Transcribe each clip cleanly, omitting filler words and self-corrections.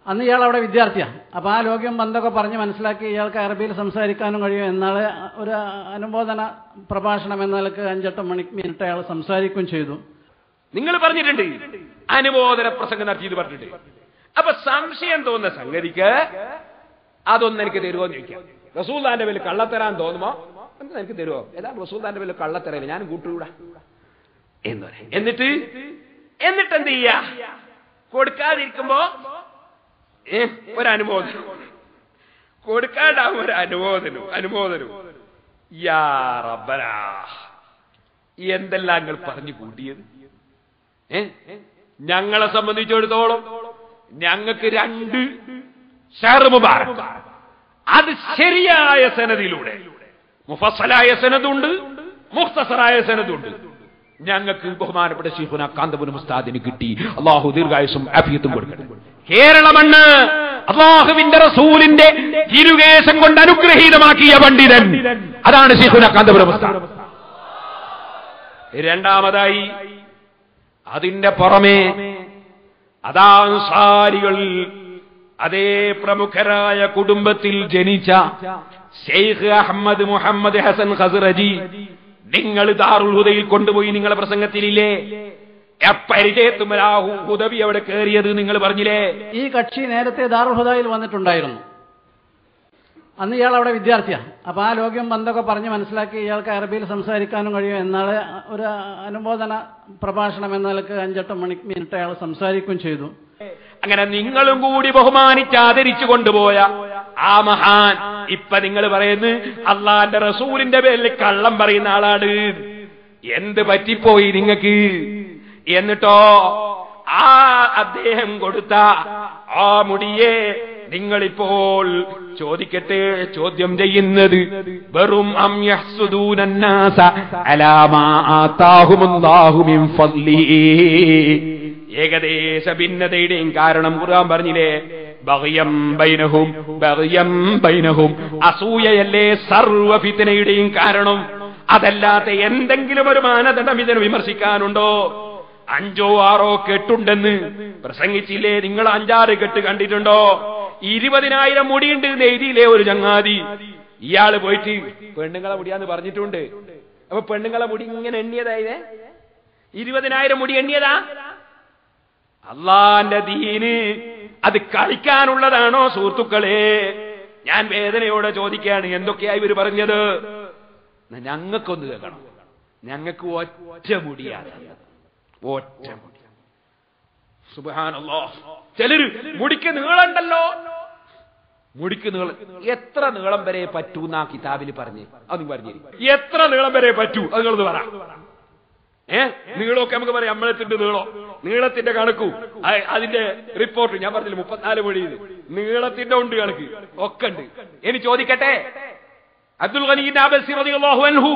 അന്ന് ഇയാൾ അവിടെ വിദ്യാർത്ഥിയാണ്. അപ്പോൾ ആ ലോക്യം ബന്ധമൊക്കെ പറഞ്ഞ് മനസ്സിലാക്കി ഇയാൾക്ക് അറബിയിൽ സംസാരിക്കാനും കഴിയും. എന്നാൽ ഒരു അനുബോധന പ്രഭാഷണം എന്ന നിലക്ക് 5-8 മിനിറ്റ് അയാൾ സംസാരിക്കുകയും ചെയ്തു. നിങ്ങൾ പറഞ്ഞിട്ടുണ്ട് അനുബോധന പ്രസംഗം നടത്തിയത് പറഞ്ഞിട്ടുണ്ട്. അപ്പൊ സംശയം തോന്നുന്ന സംഗതിക്ക് അതൊന്നും എനിക്ക് തരുമോ എന്ന് ചോദിക്കാം. റസൂലുള്ളാഹിന്റെ പേരിൽ കള്ളത്തരാൻ തോന്നുമോ എനിക്ക് തരുമോ? ഏതാണ് റസൂലുള്ളാഹിന്റെ പേരിൽ കള്ളത്തരയില്ല, ഞാനും കൂട്ടുകൂടാ എന്ന് പറയും. എന്നിട്ട് എന്ത് ചെയ്യാ? കൊടുക്കാതിരിക്കുമ്പോ ഒരനുമോദനം, കൊടുക്കാണ്ടാവും ഒരു അനുമോദനം. യാ റബ്ബനാ, എന്തെല്ലാം നിങ്ങൾ പറഞ്ഞു കൂട്ടിയത്. ഞങ്ങളെ സംബന്ധിച്ചിടത്തോളം ഞങ്ങൾക്ക് 2 ഷഹർ മുബാറക്, അത് ശരിയായ സനദിലൂടെ, മുഫസ്സലായ സനദുണ്ട്, മുഖ്തസറായ സനദുണ്ട്. ഞങ്ങൾക്ക് ബഹുമാനപ്പെട്ട ശൈഖുനാ കാന്തപുരം ഉസ്താദിന് കിട്ടി. അല്ലാഹു ദീർഘായുസ്സും ആഫിയത്തും കൊടുക്കട്ടെ. കേരള മണ്ണ് അല്ലാഹുവിന്റെ റസൂലിന്റെ തിരുകേശം കൊണ്ട് അനുഗ്രഹീതമാക്കിയ പണ്ഡിതൻ, അതാണ് ശൈഖുനാ കാന്തപുരം ഉസ്താദ്. രണ്ടാമതായി അതിന്റെ പുറമെ അൻസാരികൾ, അതേ പ്രമുഖരായ കുടുംബത്തിൽ ജനിച്ച ശൈഖ് അഹമ്മദ് മുഹമ്മദ് ഹസൻ ഖസ്റജി, നിങ്ങൾ ദാറുൽ ഹുദയിൽ കൊണ്ടുപോയി നിങ്ങളെ പ്രസംഗത്തിലില്ലേ ഹുദവി അവിടെ കയറിയത് നിങ്ങൾ പറഞ്ഞില്ലേ? ഈ കക്ഷി നേരത്തെ ദാറുൽ ഹുദയിൽ വന്നിട്ടുണ്ടായിരുന്നു. അന്ന് ഇയാൾ അവിടെ വിദ്യാർത്ഥിയാണ്. അപ്പോൾ ആ ലോക്യം ബന്ധമൊക്കെ പറഞ്ഞ് മനസ്സിലാക്കി ഇയാൾക്ക് അറബിയിൽ സംസാരിക്കാനും കഴിയും. എന്നാൽ ഒരു അനുബോധന പ്രഭാഷണം എന്ന നിലക്ക് 5-8 മിനിറ്റ് അയാൾ സംസാരിക്കുകയും ചെയ്തു. അങ്ങനെ നിങ്ങളും കൂടി ബഹുമാനിച്ച് ആദരിച്ചു കൊണ്ടുപോയ ആ മഹാൻ ഇപ്പൊ നിങ്ങൾ പറയുന്നു അള്ളാന്റെ റസൂലിന്റെ പേരിൽ കള്ളം പറയുന്ന ആളാണ്. എന്ത് പറ്റിപ്പോയി നിങ്ങൾക്ക്? എന്നിട്ടോ ആ അദ്ദേഹം കൊടുത്ത ആ മുടിയെ നിങ്ങളിപ്പോൾ ചോദിക്കട്ടെ, ചോദ്യം ചെയ്യുന്നത് വെറും അം യഹ്സുദൂനന്നാസ അലാ മാ ആതാഹുമുല്ലാഹു മിൻ ഫദ്ലിഹി, ഏകദേശ ഭിന്നതയുടെയും കാരണം ഖുർആൻ പറഞ്ഞില്ലേ, ബഗ്യം ബൈനഹും, അസൂയയല്ലേ സർവ്വ ഫിത്നയുടെയും കാരണം. അതല്ലാത്ത എന്തെങ്കിലും ഒരു മാനദണ്ഡം ഇതിനെ വിമർശിക്കാനുണ്ടോ? 5-6 കെട്ടുണ്ടെന്ന് പ്രസംഗിച്ചില്ലേ നിങ്ങൾ? 5-6 കെട്ട് കണ്ടിട്ടുണ്ടോ? 20,000 മുടിയുണ്ട് എന്ന് എഴുതിയില്ലേ ഒരു ചങ്ങാതി? ഇയാള് പോയിട്ട് പെണ്ണുങ്ങളെ മുടിയാന്ന് പറഞ്ഞിട്ടുണ്ട്. അപ്പൊ പെണ്ണുങ്ങളെ മുടി ഇങ്ങനെ എണ്ണിയതായേ 20,000 മുടി എണ്ണിയതാ? അള്ളാന്റെ ദീന് അത് കളിക്കാനുള്ളതാണോ സുഹൃത്തുക്കളെ? ഞാൻ വേദനയോടെ ചോദിക്കുകയാണ്, എന്തൊക്കെയായി ഇവർ പറഞ്ഞത്? ഞങ്ങൾക്കൊന്ന് കേൾക്കണം. ഞങ്ങൾക്ക് ഒറ്റ മുടിയാണ്, ഒറ്റ മുടി. സുബ്ഹാനല്ലാഹ്. ചിലര് മുടിക്ക് നീളണ്ടല്ലോ, മുടിക്ക് നീളം എത്ര നീളം വരെ പറ്റൂ എന്നാ കിതാബിൽ പറഞ്ഞേ? അത് പറഞ്ഞു, എത്ര നീളം വരെ പറ്റൂ അത് നിങ്ങളൊന്ന് പറ. നീളമൊക്കെ നമുക്ക് പറയാം, അമ്പലത്തിന്റെ നീളത്തിന്റെ കണക്കു, അതിന്റെ റിപ്പോർട്ട് ഞാൻ പറഞ്ഞില്ല 34 മൊഴി നീളത്തിന്റെ ഉണ്ട്, കണക്ക് ഒക്കെ ഉണ്ട്. ഇനി ചോദിക്കട്ടെ, അബ്ദുൽ ഗനി അബസി റളിയല്ലാഹു അൻഹു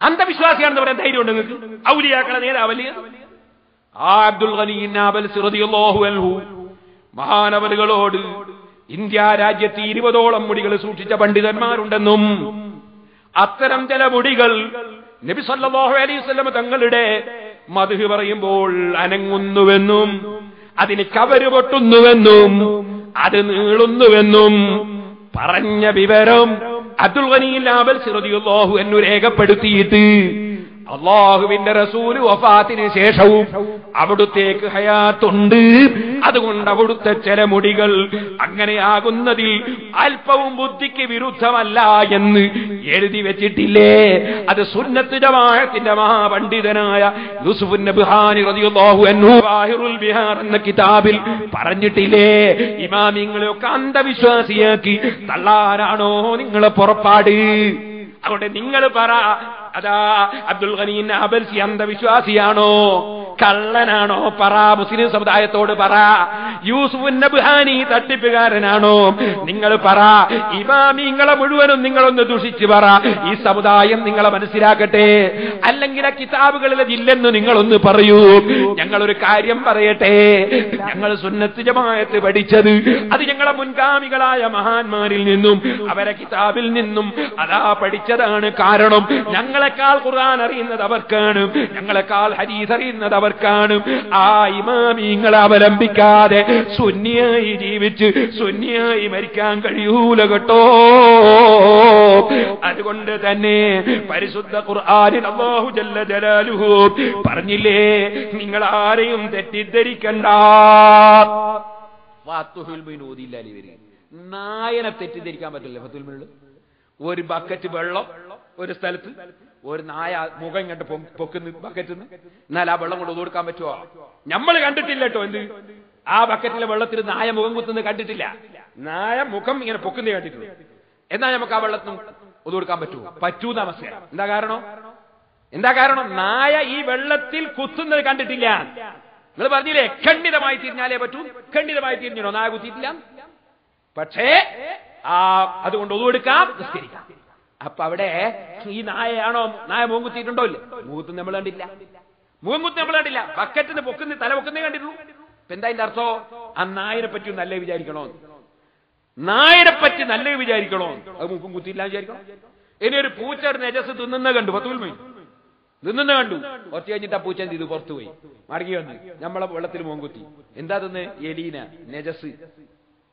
അന്ധവിശ്വാസിയാണെന്ന് പറയാൻ ധൈര്യം ഉണ്ട് നിങ്ങൾക്ക്? ഔലിയാക്കളെ നേതാവല്ലേ ആ അബ്ദുൽ ഗനി അബസി റളിയല്ലാഹു അൻഹു. മഹാനവറുകളോട് ഇന്ത്യ രാജ്യത്ത് 20ഓളം മുടികൾ സൂക്ഷിച്ച പണ്ഡിതന്മാരുണ്ടെന്നും അത്തരം ചില മുടികൾ നബി സല്ലല്ലാഹു അലൈഹി വസല്ലം തങ്ങളുടെ മദ്ഹ് പറയുമ്പോൾ അനങ്ങുന്നുവെന്നും അതിന് കവര് പൊട്ടുന്നുവെന്നും അത് നീളുന്നുവെന്നും പറഞ്ഞ വിവരം അബ്ദുൽ ഗനി അബസി റളിയല്ലാഹു അൻഹു രേഖപ്പെടുത്തിയിട്ട് അല്ലാഹുവിന്റെ റസൂൽ വഫാത്തിന് ശേഷവും അവിടുത്തേക്ക് ഹയാത്തുണ്ട്, അതുകൊണ്ട് അവിടുത്തെ ചില മുടികൾ അങ്ങനെയാകുന്നതിൽ അല്പവും ബുദ്ധിക്ക് വിരുദ്ധമല്ല എന്ന് എഴുതി വെച്ചിട്ടില്ലേ? അത് സുന്നത്ത് ജമാഅത്തിന്റെ മഹാപണ്ഡിതനായ യൂസുഫ് നബ്ഹാനി റളിയല്ലാഹു അൻഹു വാഹിറുൽ ബിഹാർ എന്ന കിതാബിൽ പറഞ്ഞിട്ടില്ലേ? ഇമാമിങ്ങളെയൊക്കെ അന്ധവിശ്വാസിയാക്കി തള്ളാനാണോ നിങ്ങളെ പുറപ്പാട്? അതുകൊണ്ട് നിങ്ങൾ പറ, അതാ അബ്ദുൽ ഗനി അബസി അന്ധവിശ്വാസിയാണോ, കള്ളനാണോ? പറ, മുസ്ലിം സമുദായത്തോട് പറ. യൂസുഫ് നബ്ഹാനി തട്ടിപ്പുകാരനാണോ? നിങ്ങൾ പറ. ഇമാമിങ്ങളെ മുഴുവനും നിങ്ങളൊന്ന് ദുഷിച്ച് പറ, ഈ സമുദായം നിങ്ങളെ മനസ്സിലാക്കട്ടെ. അല്ലെങ്കിൽ ആ കിതാബുകളിൽ ഇല്ലെന്ന് നിങ്ങളൊന്ന് പറയൂ. ഞങ്ങളൊരു കാര്യം പറയട്ടെ, ഞങ്ങൾ സുന്നത്ത് ജമാഅത്ത് പഠിച്ചത് അത് ഞങ്ങളെ മുൻഗാമികളായ മഹാന്മാരിൽ നിന്നും അവരെ കിതാബിൽ നിന്നും അതാ പഠിച്ചതാണ്. കാരണം ഞങ്ങളെക്കാൾ ഖുർആൻ അറിയുന്നത് അവർക്കാണ്, ഞങ്ങളെക്കാൾ ഹദീസ് അറിയുന്നത് അവർ ആർക്കാണ്? ആ ഇമാമിങ്ങളെ അവലംബിക്കാതെ സുന്നിയായി ജീവിച്ച് സുന്നിയായി മരിക്കാൻ കഴിയൂല കേട്ടോ. അതുകൊണ്ട് തന്നെ പരിശുദ്ധ ഖുർആനിൽ അല്ലാഹു ജല്ല ജലാലുഹു പറഞ്ഞില്ലേ, നിങ്ങൾ ആരെയും തെറ്റിദ്ധരിക്കണ്ട. നായനെ തെറ്റിദ്ധരിക്കാൻ പറ്റില്ല. ഫത്തുൽ മുന്നിൽ ഒരു ബക്കറ്റ് വെള്ളം ഒരു സ്ഥലത്ത് ഒരു നായ മുഖം ഇങ്ങോട്ട് പൊക്കുന്ന ബക്കറ്റിൽ നിന്ന്, എന്നാൽ ആ വെള്ളം കൊണ്ട് കൊടുക്കാൻ പറ്റുമോ? നമ്മൾ കണ്ടിട്ടില്ല കേട്ടോ. എന്ത് ആ ബക്കറ്റിലെ വെള്ളത്തിൽ നായ മുഖം കുത്തുന്നത് കണ്ടിട്ടില്ല. നായ മുഖം ഇങ്ങനെ പൊക്കുന്നത് കണ്ടിട്ടുണ്ട്. എന്നാൽ നമുക്ക് ആ വെള്ളത്തിന് ഒതു കൊടുക്കാൻ പറ്റുമോ? പറ്റൂന്ന അവസ്ഥയാണ്. എന്താ കാരണം? നായ ഈ വെള്ളത്തിൽ കുത്തുന്നത് കണ്ടിട്ടില്ല. നിങ്ങൾ പറഞ്ഞില്ലേ ഖണ്ഡിതമായി തിരിഞ്ഞാലേ പറ്റൂ. ഖണ്ഡിതമായി തിരിഞ്ഞോ? നായ കുത്തിയിട്ടില്ല. പക്ഷേ അതുകൊണ്ട് ഒതു കൊടുക്കാം, നിസ്കരിക്കാം. അപ്പൊ അവിടെ ഈ നായയാണോ? നായ മുഖം കുത്തിയിട്ടുണ്ടോ? ഇല്ല. മുഖത്ത് നമ്മൾ കണ്ടില്ല. ബക്കറ്റിന് പൊക്കുന്ന തല പൊക്കുന്നേ കണ്ടിട്ടുള്ളൂ. ഇപ്പൊ എന്താ അതിന്റെ അർത്ഥം? ആ നായനെ പറ്റി നല്ല വിചാരിക്കണോ? അത് മുഖം കുത്തിയില്ല വിചാരിക്കണോ? ഇനി ഒരു പൂച്ച നെജസ് തിന്നുന്ന കണ്ടു, ഫത്തുൽ മുഈൻ തിന്നുന്ന കണ്ടു. കുറച്ച് കഴിഞ്ഞിട്ട് ആ പൂച്ച എന്ത് ചെയ്തു? പുറത്തു പോയി, മടങ്ങി വന്ന് നമ്മളെ വെള്ളത്തിൽ മുഖം കുത്തി. എന്താ തിന്ന്? എലീന, നെജസ്.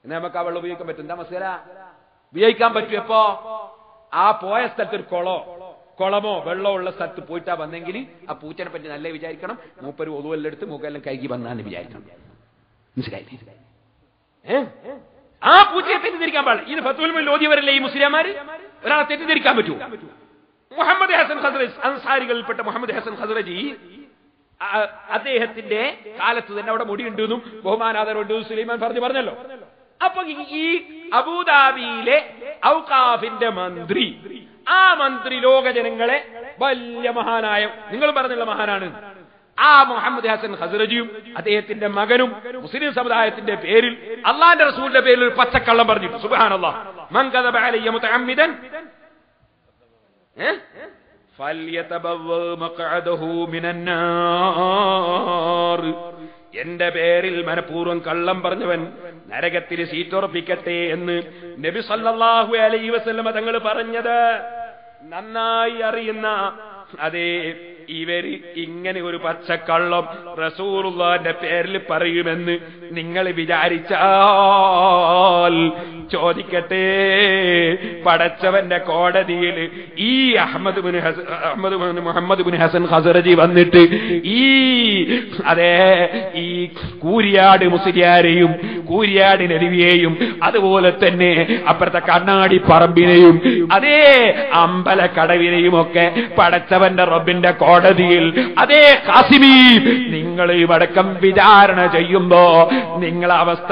എന്നാ നമുക്ക് ആ വെള്ളം ഉപയോഗിക്കാൻ പറ്റും? എന്താ മസല? ഉപയോഗിക്കാൻ പറ്റും എപ്പോ? ആ പോയ സ്ഥലത്ത് ഒരു കുളമോ വെള്ളമോ ഉള്ള സ്ഥലത്ത് പോയിട്ടാ വന്നെങ്കിൽ ആ പൂച്ചനെ പറ്റി നല്ല വിചാരിക്കണം. മൂപ്പര് ഒതുവെല്ലാം എടുത്ത് മൂക്കെല്ലാം കഴുകി വന്നാന്ന് വിചാരിക്കണം. മനസ്സിലായില്ലേ? ആ പൂച്ചയെ തെറ്റിദ്ധരിക്കാൻ പാടില്ല. ഇത് ഫത്തുൽ മുഈൻ ഓതിയവരല്ലേ ഈ മുസ്ലിംമാര്? ഒരാളെ തെറ്റിദ്ധരിക്കാൻ പറ്റുമോ? മുഹമ്മദ് ഹസൻ ഖസ്റജി, അൻസാരികളിൽപ്പെട്ട മുഹമ്മദ് ഹസൻ ഖസ്റജി, അദ്ദേഹത്തിന്റെ കാലത്ത് തന്നെ അവിടെ മുടിയുണ്ടെന്നും ബഹുമാനാദരവുണ്ട് സുലൈമാൻ പറഞ്ഞല്ലോ. അപ്പൊ ഈ അബൂദാബിയിലെ ഔഖാഫിന്റെ മന്ത്രി, ആ മന്ത്രി ലോക ജനങ്ങളെ വലിയ മഹാനായ, നിങ്ങൾ പറഞ്ഞുള്ള മഹാനാണ്. ആ മുഹമ്മദ് ഹസൻ ഖസ്റജിയും അദ്ദേഹത്തിന്റെ മകനും മുസ്ലിം സമുദായത്തിന്റെ പേരിൽ അള്ളാന്റെ റസൂലിന്റെ പേരിൽ ഒരു പച്ചക്കള്ളം പറഞ്ഞിട്ട്, സുബ്ഹാനല്ലാഹ്, മൻ കദബ അലയ്യ മുതഅമ്മിദൻ ഫൽയതബവ്വ മഖഅദഹു മിനന്നാർ. എന്റെ പേരിൽ മനഃപൂർവ്വം കള്ളം പറഞ്ഞവൻ നരകത്തിൽ സീറ്റുറപ്പിക്കട്ടെ എന്ന് നബി സല്ലല്ലാഹു അലൈഹി വസല്ലം തങ്ങൾ പറഞ്ഞത് നന്നായി അറിയുന്ന അതേ ഇവര് ഇങ്ങനെ ഒരു പച്ചക്കള്ളം റസൂലുള്ളാഹിന്റെ പേരിൽ പറയുമെന്ന് നിങ്ങൾ വിചാരിച്ചാൽ ചോദിക്കട്ടെ, പടച്ചവന്റെ കോടതിയിൽ ഈ മുഹമ്മദ് ബിൻ ഹസൻ ഖസ്റജി വന്നിട്ട് ഈ കൂരിയാട് മുസ്ലിയാരെയും കൂരിയാട് നബിയെയും അതുപോലെ തന്നെ അപ്പുറത്തെ കണ്ണാടി പറമ്പിനെയും അതേ അമ്പലക്കടവിനെയും ഒക്കെ പടച്ചവന്റെ റബ്ബിന്റെ കോടതിയിൽ അതേ ഖാസിമി നിങ്ങൾ ഇവടക്കം വിചാരണ ചെയ്യുമ്പോ നിങ്ങളെ അവസ്ഥ